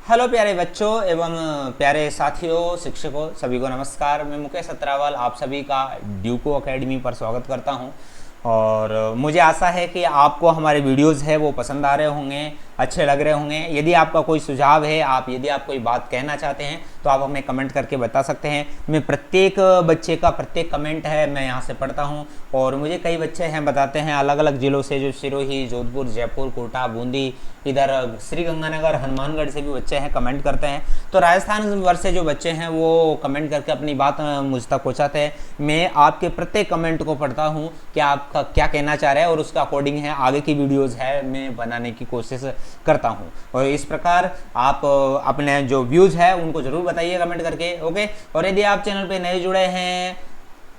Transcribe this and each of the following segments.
Hello प्यारे बच्चों एवं प्यारे साथियों, शिक्षकों सभी को नमस्कार। मैं मुकेश अत्रावल आप सभी का ड्यूको एकेडमी पर स्वागत करता हूं और मुझे आशा है कि आपको हमारे वीडियोस है वो पसंद आ रहे होंगे, अच्छे लग रहे होंगे। यदि आपका कोई सुझाव है, यदि आप कोई बात कहना चाहते हैं तो आप हमें कमेंट करके बता सकते हैं। मैं प्रत्येक बच्चे का प्रत्येक कमेंट है मैं यहाँ से पढ़ता हूँ और मुझे कई बच्चे हैं बताते हैं अलग अलग ज़िलों से, जो सिरोही, जोधपुर, जयपुर, कोटा, बूंदी, इधर श्रीगंगानगर, हनुमानगढ़ से भी बच्चे हैं कमेंट करते हैं। तो राजस्थान भर से जो बच्चे हैं वो कमेंट करके अपनी बात मुझ तक पहुँचाते हैं। मैं आपके प्रत्येक कमेंट को पढ़ता हूँ कि आपका क्या कहना चाह रहे हैं और उसका अकॉर्डिंग है आगे की वीडियोज़ है मैं बनाने की कोशिश करता हूं। और इस प्रकार आप अपने जो व्यूज है उनको जरूर बताइए कमेंट करके, ओके। और यदि आप चैनल पे नए जुड़े हैं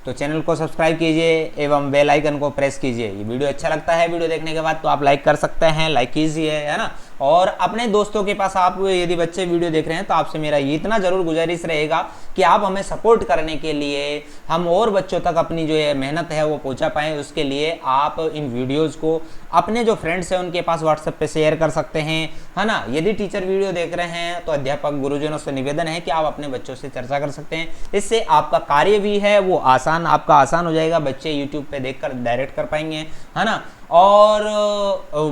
तो चैनल को सब्सक्राइब कीजिए एवं बेल आइकन को प्रेस कीजिए। ये वीडियो अच्छा लगता है वीडियो देखने के बाद तो आप लाइक कर सकते हैं, लाइक कीजिए, है ना। और अपने दोस्तों के पास आप यदि बच्चे वीडियो देख रहे हैं तो आपसे मेरा ये इतना जरूर गुजारिश रहेगा कि आप हमें सपोर्ट करने के लिए हम और बच्चों तक अपनी जो ये मेहनत है वो पहुंचा पाएँ, उसके लिए आप इन वीडियोज़ को अपने जो फ्रेंड्स हैं उनके पास व्हाट्सएप पे शेयर कर सकते हैं, है ना। यदि टीचर वीडियो देख रहे हैं तो अध्यापक गुरुजनों से निवेदन है कि आप अपने बच्चों से चर्चा कर सकते हैं। इससे आपका कार्य भी है वो आपका आसान हो जाएगा। बच्चे यूट्यूब पे देखकर डायरेक्ट कर पाएंगे, है ना। और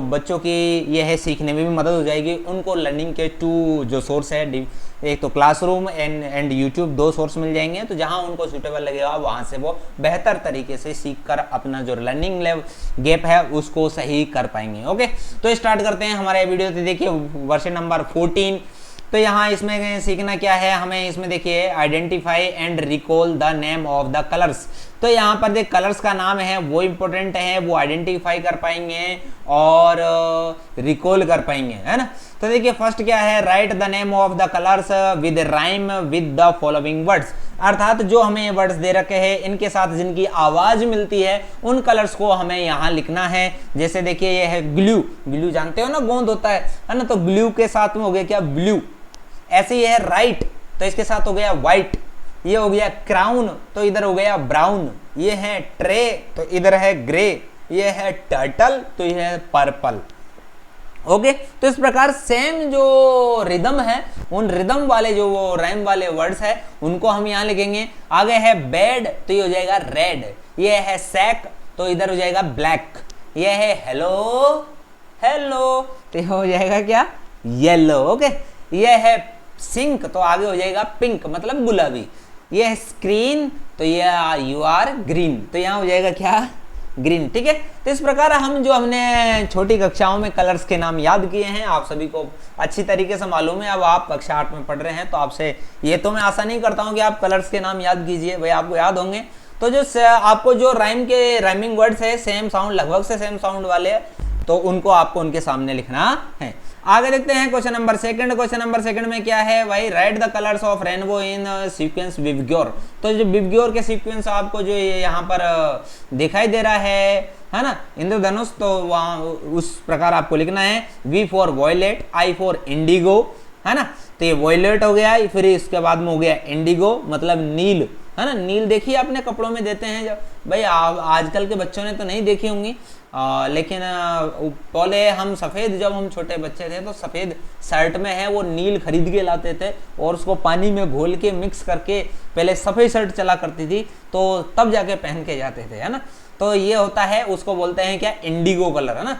बच्चों की यह है सीखने में भी मदद हो जाएगी। उनको लर्निंग के टू जो सोर्स है, एक तो क्लासरूम एंड यूट्यूब, दो सोर्स मिल जाएंगे। तो जहां उनको सूटेबल लगेगा वहां से वो बेहतर तरीके से सीख कर अपना जो लर्निंग लेवल गैप है उसको सही कर पाएंगे, ओके। तो स्टार्ट करते हैं हमारे वीडियो। तो देखिए वर्षन नंबर 14। तो यहाँ इसमें सीखना क्या है हमें, इसमें देखिए identify and recall the name of the colours. तो यहाँ पर देख कलर्स का नाम है वो इंपॉर्टेंट है, वो आइडेंटिफाई कर पाएंगे और रिकॉल कर पाएंगे, है ना। तो देखिए फर्स्ट क्या है, right the name of the colours with rhyme with the following words. अर्थात जो हमें वर्ड्स दे रखे हैं इनके साथ जिनकी आवाज मिलती है उन कलर्स को हमें यहाँ लिखना है। जैसे देखिए ये है ग्लू, ग्लू जानते हो ना, गोंद होता है ना। तो ग्लू के साथ में हो गया क्या, ब्लू। ऐसे ही है राइट, तो इसके साथ हो गया व्हाइट। ये हो गया क्राउन, तो इधर हो गया ब्राउन। ये है ट्रे, तो इधर है ग्रे। ये है टर्टल, तो ये है पर्पल, ओके। तो इस प्रकार सेम जो रिदम है उन रिदम वाले जो वो राइम वाले वर्ड्स है उनको हम यहाँ लिखेंगे। आगे है बेड, तो ये हो जाएगा रेड। ये है सैक, तो इधर हो जाएगा ब्लैक। ये है हेलो, हेलो, तो ये हो जाएगा क्या, येलो, ओके। ये है सिंक, तो आगे हो जाएगा पिंक मतलब गुलाबी। ये है स्क्रीन, तो ये यू आर ग्रीन, तो यहाँ हो जाएगा क्या, ग्रीन, ठीक है। तो इस प्रकार हम जो हमने छोटी कक्षाओं में कलर्स के नाम याद किए हैं आप सभी को अच्छी तरीके से मालूम है। अब आप कक्षा 8 में पढ़ रहे हैं तो आपसे ये तो मैं आशा नहीं करता हूँ कि आप कलर्स के नाम याद कीजिए, भाई आपको याद होंगे। तो जो आपको जो राइमिंग वर्ड्स है सेम साउंड, लगभग से सेम साउंड वाले, तो उनको आपको उनके सामने लिखना है। आगे देखते हैं question number second. Question number second में क्या है भाई, right the colours of rainbow in sequence VIBGYOR. तो जो विबग्योर के सीक्वेंस आपको जो यहाँ पर दिखाई दे रहा है ना, इंद्रधनुष, तो वहाँ उस प्रकार आपको लिखना है। V for violet, I for indigo, है ना। तो ये वॉयलेट हो गया, फिर इसके बाद में हो गया इंडिगो मतलब नील, है ना। नील देखिए अपने कपड़ों में देते हैं जब, भाई आजकल के बच्चों ने तो नहीं देखी होंगी, लेकिन पहले हम सफ़ेद, जब हम छोटे बच्चे थे तो सफ़ेद शर्ट में है वो नील खरीद के लाते थे और उसको पानी में घोल के मिक्स करके पहले सफ़ेद शर्ट चला करती थी, तो तब जाके पहन के जाते थे, है ना। तो ये होता है, उसको बोलते हैं क्या, इंडिगो कलर, है ना।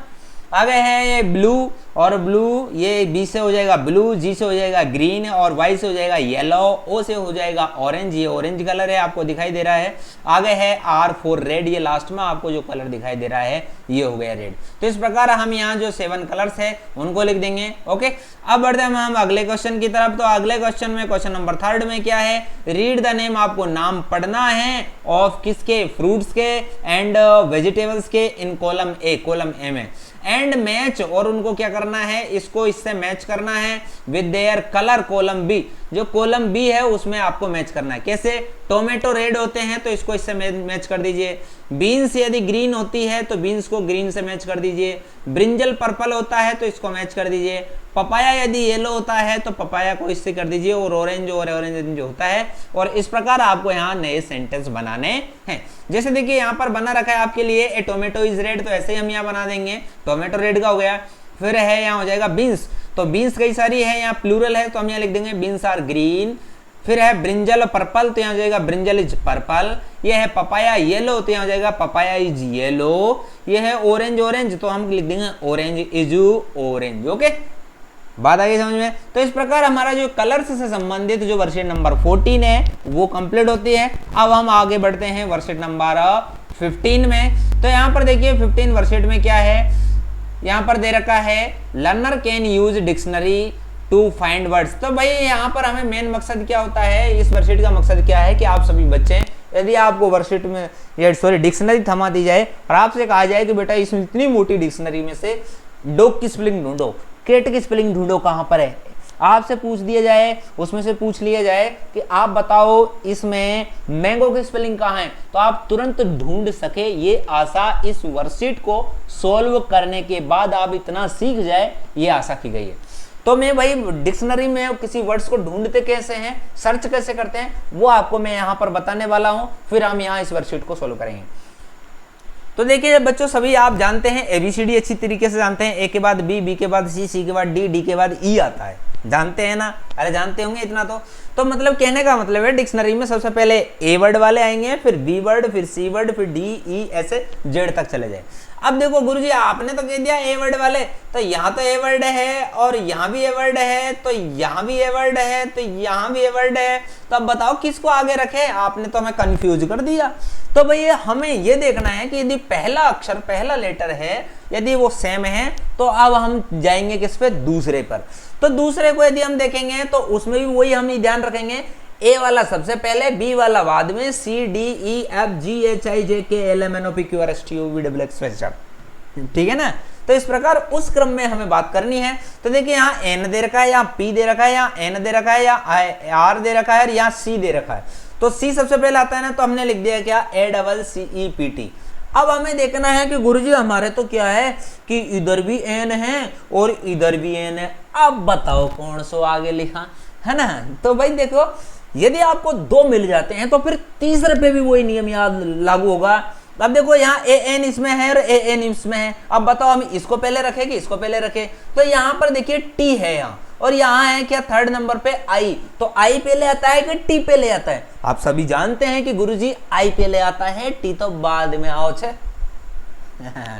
आगे है ये ब्लू, और ब्लू ये बी से हो जाएगा ब्लू, जी से हो जाएगा ग्रीन और वाई से हो जाएगा येलो, ओ से हो जाएगा ऑरेंज। ये ऑरेंज कलर है आपको दिखाई दे रहा है। आगे है आर फॉर रेड, ये लास्ट में आपको जो कलर दिखाई दे रहा है ये हो गया रेड। तो इस प्रकार हम यहाँ जो 7 कलर्स है उनको लिख देंगे, ओके। अब बढ़ते हैं हम अगले क्वेश्चन की तरफ। तो अगले क्वेश्चन में क्वेश्चन नंबर 3 में क्या है, रीड द नेम, आपको नाम पढ़ना है ऑफ किसके, फ्रूट्स के एंड वेजिटेबल्स के इन कॉलम ए, कॉलम ए में, एंड मैच, और उनको क्या करना है, इसको इससे मैच करना है with their colour column B. जो कॉलम बी है उसमें आपको मैच करना है। कैसे, टोमेटो रेड होते हैं तो इसको इससे मैच कर दीजिए। बीन्स यदि ग्रीन होती है तो बीन्स को ग्रीन से मैच कर दीजिए। ब्रिंजल पर्पल होता है तो इसको मैच कर दीजिए। पपाया यदि येलो होता है तो पपाया को इससे कर दीजिए, और ऑरेंज जो होता है। और इस प्रकार आपको यहाँ नए सेंटेंस बनाने हैं। जैसे देखिए यहाँ पर बना रखा है आपके लिए, ए टोमेटो इज रेड, तो ऐसे ही हम यहाँ बना देंगे, टोमेटो रेड का हो गया। फिर है यहाँ हो जाएगा बीन्स, तो बीन्स कई सारी है, यहाँ प्लूरल है तो हम यहाँ लिख देंगे बीन्स आर ग्रीन। फिर है ब्रिंजल पर्पल, तो यहाँ हो जाएगा ब्रिंजल इज पर्पल। ये है पपाया येलो, तो यहाँ हो जाएगा पपाया इज येलो। ये है ऑरेंज ऑरेंज, तो हम लिख देंगे ऑरेंज इज ऑरेंज। ओके, बात आ गई समझ में। तो इस प्रकार हमारा जो कलर्स से संबंधित जो वर्कशीट नंबर 14 है वो कंप्लीट होती है। अब हम आगे बढ़ते हैं वर्कशीट नंबर 15 में। तो यहाँ पर देखिए 15 वर्कशीट में क्या है, यहाँ पर दे रखा है learner can use dictionary to find words. तो भाई यहाँ पर हमें मेन मकसद क्या होता है, इस वर्कशीट का मकसद क्या है कि आप सभी बच्चे, यदि आपको वर्कशीट में डिक्शनरी थमा दी जाए और आपसे कहा जाए कि बेटा इस इतनी मोटी डिक्शनरी में से डॉग की स्पेलिंग ढूंढो, कैट की स्पेलिंग ढूंढो कहाँ पर है, आपसे पूछ दिया जाए, उसमें से पूछ लिया जाए कि आप बताओ इसमें मैंगो की स्पेलिंग कहाँ है, तो आप तुरंत ढूंढ सके, ये आशा इस वर्कशीट को सॉल्व करने के बाद आप इतना सीख जाए, ये आशा की गई है। तो मैं भाई डिक्शनरी में किसी वर्ड्स को ढूंढते कैसे हैं, सर्च कैसे करते हैं, वो आपको मैं यहाँ पर बताने वाला हूँ। फिर हम यहाँ इस वर्कशीट को सॉल्व करेंगे। तो देखिए बच्चों, सभी आप जानते हैं ABCD अच्छी तरीके से जानते हैं। ए के बाद बी, बी के बाद सी, सी के बाद डी, डी के बाद ई आता है, जानते हैं ना? अरे जानते होंगे इतना तो मतलब कहने का मतलब है डिक्शनरी में सबसे पहले ए वर्ड वाले आएंगे, फिर बी वर्ड, फिर सी वर्ड, फिर डी, ई, ऐसे जेड तक चले जाए। अब देखो गुरुजी आपने तो कह दिया ए वर्ड वाले, तो यहाँ तो ए वर्ड है और यहाँ भी ए वर्ड है, तो यहाँ भी ए वर्ड है, तो यहाँ भी ए वर्ड है, तो अब बताओ किसको आगे रखे? आपने तो हमें कंफ्यूज कर दिया। तो भैया हमें ये देखना है कि यदि पहला अक्षर, पहला लेटर है, यदि वो सेम है तो अब हम जाएंगे किस पे? दूसरे पर। तो दूसरे को यदि हम देखेंगे तो उसमें भी वही हम ध्यान रखेंगे, ए वाला सबसे पहले, बी वाला बाद में, C D E F G H I J K L M N O P Q R S T U V W X Y Z, ठीक है ना? तो इस प्रकार उस क्रम में हमें बात करनी है। तो देखिए यहाँ एन दे रखा है, यहाँ पी दे रखा है, यहाँ एन दे रखा है, यहाँ आर दे रखा है और यहाँ सी दे रखा है। तो सी सबसे पहले आता है ना, तो हमने लिख दिया क्या? ACCEPT। अब हमें देखना है कि गुरुजी हमारे तो क्या है कि इधर भी एन है और इधर भी एन है। अब बताओ कौन सो आगे लिखा है ना? तो भाई देखो, यदि आपको दो मिल जाते हैं तो फिर तीसरे पे भी वही नियम याद लागू होगा। अब देखो यहाँ AN इसमें है और AN इसमें है। अब बताओ हम इसको पहले रखें कि इसको पहले रखें? तो यहाँ पर देखिए T है यहाँ, और यहाँ है क्या? थर्ड नंबर पे I। तो I पहले आता है कि T पहले आता है? आप सभी जानते हैं कि गुरुजी I पहले आता है, T तो बाद में आओ छे,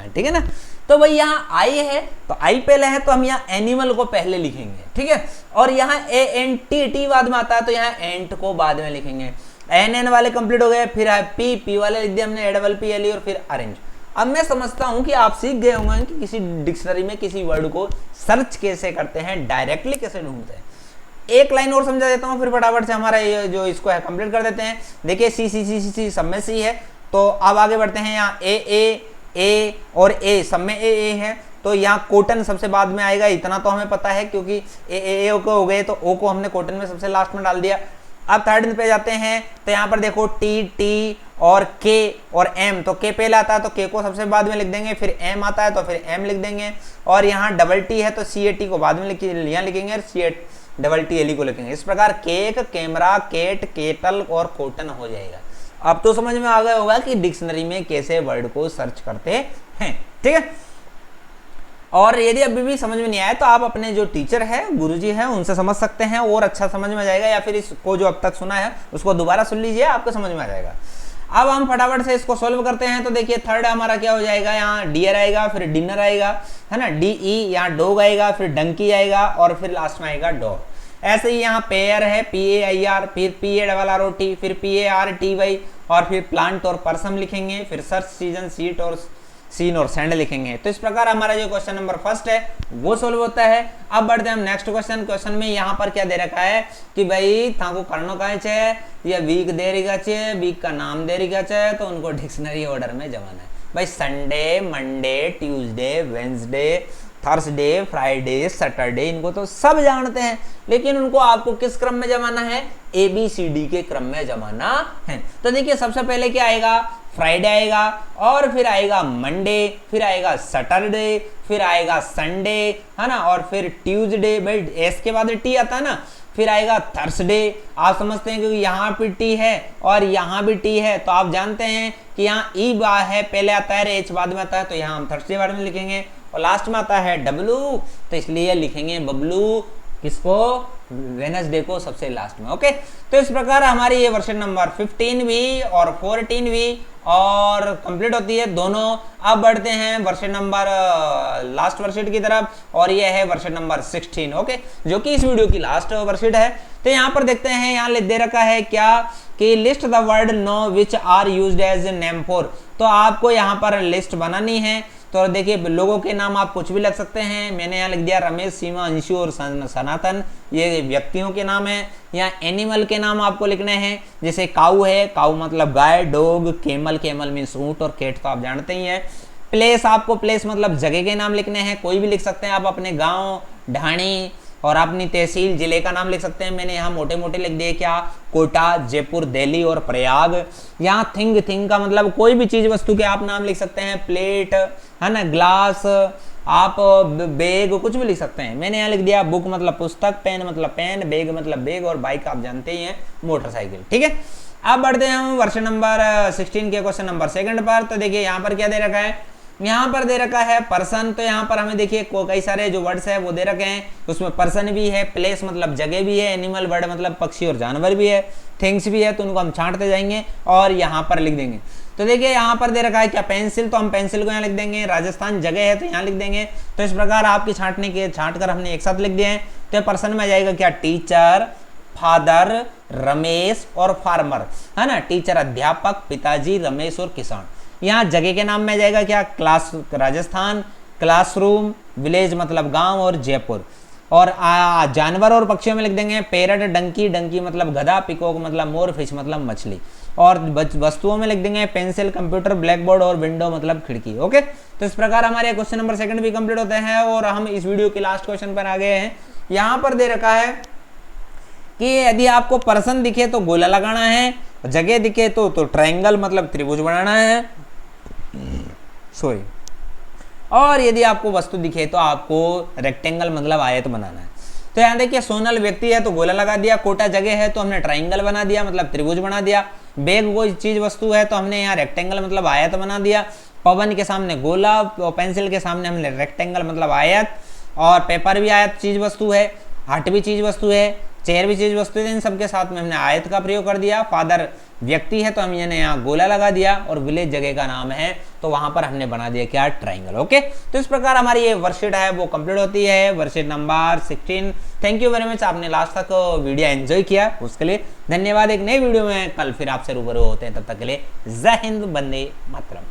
ठीक है ना? तो भाई यहाँ I है तो I पहले है, तो हम यहाँ एनिमल को पहले लिखेंगे, ठीक है? और यहाँ ANT बाद में आता है, तो यहाँ एंट को बाद में लिखेंगे। NN वाले कंप्लीट हो गए, फिर है P वाले लिख दिया हमने APPLE और फिर ऑरेंज। अब मैं समझता हूं कि आप सीख गए होंगे कि किसी डिक्शनरी में किसी वर्ड को सर्च कैसे करते हैं, डायरेक्टली कैसे ढूंढते हैं। एक लाइन और समझा देता हूं, फिर फटाफट से हमारा ये जो इसको है कंप्लीट कर देते हैं। देखिए सी सब में सी है, तो अब आगे बढ़ते हैं। यहाँ ए और ए सब में ए है, तो यहाँ कॉटन सबसे बाद में आएगा, इतना तो हमें पता है क्योंकि ए को हो गए, तो ओ को हमने कॉटन में सबसे लास्ट में डाल दिया। अब थर्ड पे जाते हैं, तो यहाँ पर देखो टी और के और एम, तो के पहले आता है तो के को सबसे बाद में लिख देंगे, फिर एम आता है तो फिर एम लिख देंगे, और यहाँ डबल टी है तो CAT को बाद में यहाँ लिखेंगे और CATTLE को लिखेंगे। इस प्रकार केक, कैमरा, केट, केटल और कॉटन हो जाएगा। अब तो समझ में आ गया होगा कि डिक्शनरी में कैसे वर्ड को सर्च करते हैं, ठीक है? और यदि अभी भी समझ में नहीं आया तो आप अपने जो टीचर है, गुरुजी है, उनसे समझ सकते हैं, और अच्छा समझ में आ जाएगा, या फिर इसको जो अब तक सुना है उसको दोबारा सुन लीजिए, आपको समझ में आ जाएगा। अब हम फटाफट से इसको सॉल्व करते हैं। तो देखिए थर्ड हमारा क्या हो जाएगा, यहाँ डियर आएगा, फिर डिनर आएगा, है ना, DE, यहाँ डॉग आएगा, फिर डंकी आएगा, और फिर लास्ट में आएगा डॉग। ऐसे ही यहाँ पेयर है, PAIR, फिर PARROT, फिर PARTY, और फिर प्लांट और पर्सन लिखेंगे, फिर सर्च, सीजन, सीट और सीन और सैंड लिखेंगे। तो इस प्रकार हमारा जो क्वेश्चन नंबर फर्स्ट है वो सोल्व होता है। अब बढ़ते हैं हम नेक्स्ट क्वेश्चन में। यहाँ पर क्या दे रखा है कि भाई थाको करनो का है, या वीक दे रही है, वीक का नाम दे रही है, तो उनको डिक्शनरी ऑर्डर में जमाना है। भाई Sunday, Monday, Tuesday, Wednesday, Thursday, Friday, Saturday, इनको तो सब जानते हैं, लेकिन उनको आपको किस क्रम में जमाना है? ABCD के क्रम में जमाना है। तो देखिए सबसे पहले क्या आएगा? फ्राइडे आएगा, और फिर आएगा मंडे, फिर आएगा सैटरडे, फिर आएगा संडे, है ना, और फिर ट्यूसडे, भाई एस के बाद टी आता है ना, फिर आएगा थर्सडे। आप समझते हैं क्योंकि यहाँ पे टी है और यहाँ भी टी है, तो आप जानते हैं कि यहाँ ई है पहले आता है, H बाद में आता है, तो यहाँ हम थर्सडे बाद में लिखेंगे। और लास्ट में आता है डब्लू, तो इसलिए लिखेंगे बबलू किसको, वेडनेसडे को सबसे लास्ट में। ओके, तो इस प्रकार हमारी ये वर्षन नंबर 15 भी और 14 भी और कंप्लीट होती है दोनों। अब बढ़ते हैं वर्षन नंबर लास्ट वर्कशीट की तरफ, और ये है वर्षन नंबर 16। ओके, जो कि इस वीडियो की लास्ट वर्कशीट है। तो यहाँ पर देखते हैं, यहाँ लिख दे रखा है क्या कि list the word no which are used as name for. तो आपको यहाँ पर लिस्ट बनानी है। तो देखिए, लोगों के नाम आप कुछ भी लग सकते हैं। मैंने यहाँ लिख दिया रमेश, सीमा, अंशु और सनातन, ये व्यक्तियों के नाम है। यहाँ एनिमल के नाम आपको लिखने हैं, जैसे काऊ है, काऊ मतलब गाय, डॉग, केमल, केमल मीन्स ऊंट, और केट तो आप जानते ही हैं। प्लेस, आपको प्लेस मतलब जगह के नाम लिखने हैं, कोई भी लिख सकते हैं आप, अपने गाँव, ढाणी और अपनी तहसील, जिले का नाम लिख सकते हैं। मैंने यहाँ मोटे मोटे लिख दिए, क्या, कोटा, जयपुर, दिल्ली और प्रयाग। यहाँ थिंग, थिंग का मतलब कोई भी चीज वस्तु के आप नाम लिख सकते हैं, प्लेट है ना, ग्लास, आप बैग, कुछ भी लिख सकते हैं। मैंने यहाँ लिख दिया बुक मतलब पुस्तक, पेन मतलब पेन, बैग मतलब बैग, और बाइक आप जानते ही हैं मोटरसाइकिल। ठीक है, अब बढ़ते हैं हम वर्षन नंबर 16 के क्वेश्चन नंबर 2 पर। तो देखिए यहाँ पर क्या दे रखा है, यहाँ पर दे रखा है पर्सन। तो यहाँ पर हमें देखिए कई सारे जो वर्ड्स है वो दे रखे हैं, उसमें पर्सन भी है, प्लेस मतलब जगह भी है, एनिमल वर्ड मतलब पक्षी और जानवर भी है, थिंग्स भी है। तो उनको हम छांटते जाएंगे और यहाँ पर लिख देंगे। तो देखिए यहाँ पर दे रखा है क्या, पेंसिल, तो हम पेंसिल को यहाँ लिख देंगे। राजस्थान जगह है तो यहाँ लिख देंगे। तो इस प्रकार आपकी छांट कर हमने एक साथ लिख दिए हैं। तो पर्सन में आ जाएगा क्या, टीचर, फादर, रमेश और फार्मर, है ना। टीचर अध्यापक, पिताजी, रमेश और किसान। यहाँ जगह के नाम में जाएगा क्या, क्लास, राजस्थान, क्लासरूम, विलेज मतलब गांव, और जयपुर। और जानवर और पक्षियों में लिख देंगे पैरट, डंकी, डंकी मतलब गधा, पिकॉक मतलब मोर, फिश मतलब मछली। और वस्तुओं में लिख देंगे पेंसिल, कंप्यूटर, ब्लैक बोर्ड और विंडो मतलब खिड़की। ओके, तो इस प्रकार हमारे क्वेश्चन नंबर 2 भी कंप्लीट होते हैं। और हम इस वीडियो के लास्ट क्वेश्चन पर आ गए हैं। यहाँ पर दे रखा है कि यदि आपको पर्सन दिखे तो गोला लगाना है, जगह दिखे तो ट्रायंगल मतलब त्रिभुज बनाना है, सॉरी, और यदि आपको वस्तु दिखे तो आपको रेक्टेंगल मतलब आयत बनाना है। तो यहाँ देखिए, सोनल व्यक्ति है तो गोला लगा दिया, कोटा जगह है तो हमने ट्रायंगल बना दिया मतलब त्रिभुज बना दिया, बैग कोई चीज वस्तु है तो हमने यहाँ रेक्टेंगल मतलब आयत बना दिया, पवन के सामने गोला, और पेंसिल के सामने हमने रेक्टेंगल मतलब आयत, और पेपर भी आयत चीज वस्तु है, हट भी चीज वस्तु है, चेयर भी चीज वस्तु है, इन सबके साथ में हमने आयत का प्रयोग कर दिया। फादर व्यक्ति है तो हम ने यहाँ गोला लगा दिया, और विलेज जगह का नाम है तो वहां पर हमने बना दिया क्या, ट्रायंगल। ओके, तो इस प्रकार हमारी ये वर्कशीट है वो कंप्लीट होती है, worksheet number 16। Thank you very much, आपने लास्ट तक वीडियो एंजॉय किया उसके लिए धन्यवाद। एक नई वीडियो में कल फिर आपसे रूबरू होते हैं, तब तक के लिए जय हिंद, वंदे मातरम।